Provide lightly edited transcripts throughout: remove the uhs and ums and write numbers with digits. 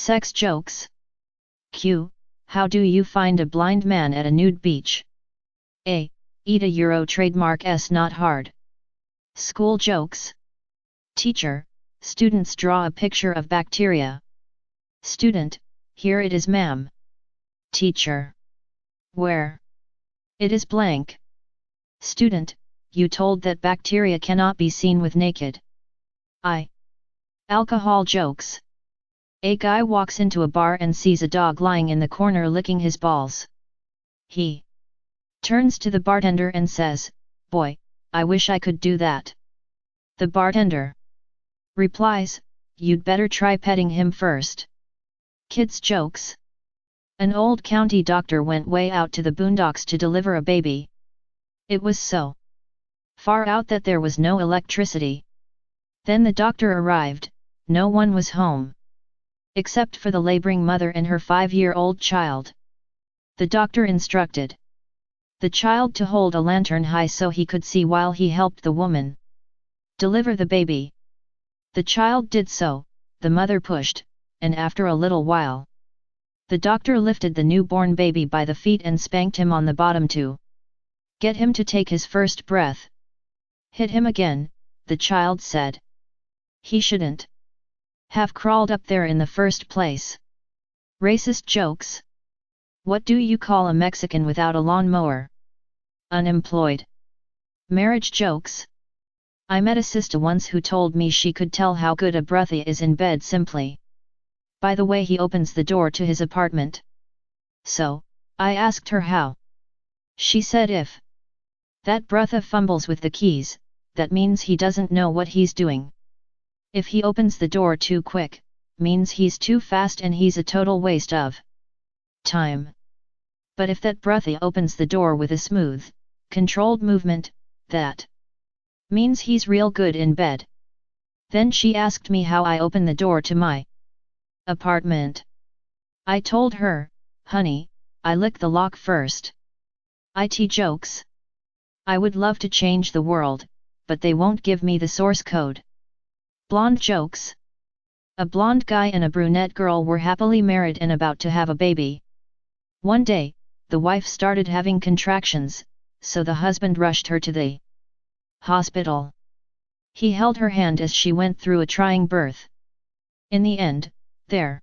Sex jokes. Q. How do you find a blind man at a nude beach? A. Eat a Euro trademark S not hard. School jokes. Teacher. Students draw a picture of bacteria. Student. Here it is, ma'am. Teacher. Where? It is blank. Student. You told that bacteria cannot be seen with naked eye. Alcohol jokes. A guy walks into a bar and sees a dog lying in the corner licking his balls. He turns to the bartender and says, "Boy, I wish I could do that." The bartender replies, "You'd better try petting him first." Kids jokes. An old county doctor went way out to the boondocks to deliver a baby. It was so far out that there was no electricity. Then the doctor arrived, no one was home. Except for the laboring mother and her 5-year-old child. The doctor instructed the child to hold a lantern high so he could see while he helped the woman deliver the baby. The child did so, the mother pushed, and after a little while, the doctor lifted the newborn baby by the feet and spanked him on the bottom to get him to take his first breath. "Hit him again," the child said. "He shouldn't have crawled up there in the first place." Racist jokes. What do you call a Mexican without a lawnmower? Unemployed. Marriage jokes. I met a sister once who told me she could tell how good a brother is in bed simply by the way he opens the door to his apartment. So, I asked her how. She said if that brother fumbles with the keys, that means he doesn't know what he's doing. If he opens the door too quick, means he's too fast and he's a total waste of time. But if that brother opens the door with a smooth, controlled movement, that means he's real good in bed. Then she asked me how I open the door to my apartment. I told her, "Honey, I lick the lock first." IT jokes. I would love to change the world, but they won't give me the source code. Blonde jokes. A blonde guy and a brunette girl were happily married and about to have a baby. One day, the wife started having contractions, so the husband rushed her to the hospital. He held her hand as she went through a trying birth. In the end, there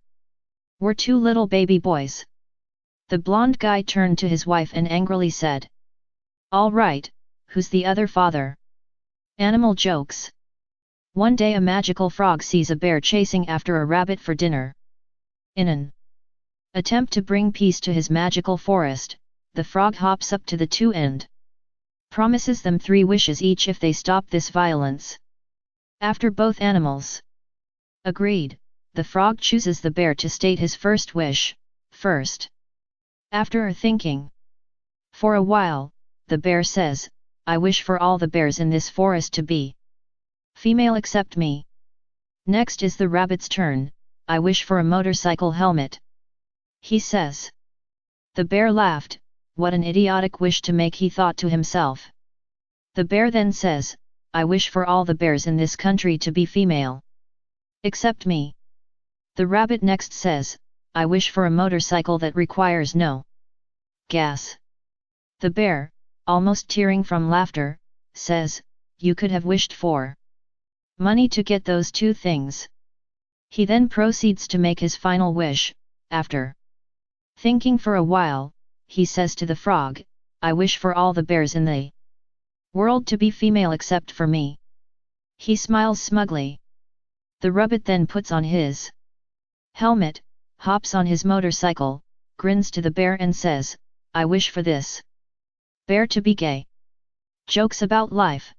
were 2 little baby boys. The blonde guy turned to his wife and angrily said, "All right, who's the other father?" Animal jokes. One day a magical frog sees a bear chasing after a rabbit for dinner. In an attempt to bring peace to his magical forest, the frog hops up to the 2 and promises them 3 wishes each if they stop this violence. After both animals agreed, the frog chooses the bear to state his first wish first. After thinking for a while, the bear says, "I wish for all the bears in this forest to be female except me." Next is the rabbit's turn. "I wish for a motorcycle helmet," he says. The bear laughed. What an idiotic wish to make, he thought to himself. The bear then says, "I wish for all the bears in this country to be female except me." The rabbit next says, "I wish for a motorcycle that requires no gas." The bear, almost tearing from laughter, says, "You could have wished for money to get those 2 things." He then proceeds to make his final wish. After thinking for a while, he says to the frog, "I wish for all the bears in the world to be female except for me." He smiles smugly. The rabbit then puts on his helmet, hops on his motorcycle, grins to the bear and says, "I wish for this bear to be gay." Jokes about life.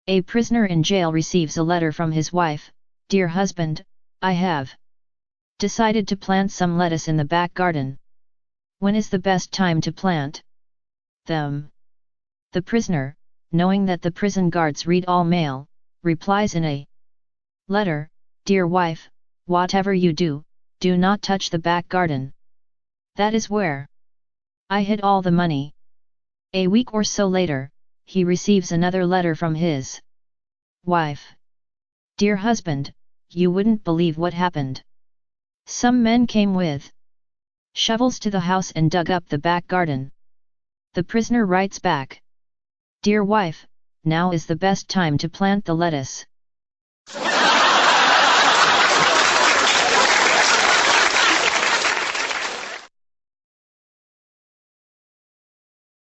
A prisoner in jail receives a letter from his wife. "Dear husband, I have decided to plant some lettuce in the back garden. When is the best time to plant them?" The prisoner, knowing that the prison guards read all mail, replies in a letter, "Dear wife, whatever you do, do not touch the back garden. That is where I hid all the money." A week or so later, he receives another letter from his wife. "Dear husband, you wouldn't believe what happened. Some men came with shovels to the house and dug up the back garden. The prisoner writes back. Dear wife, now is the best time to plant the lettuce.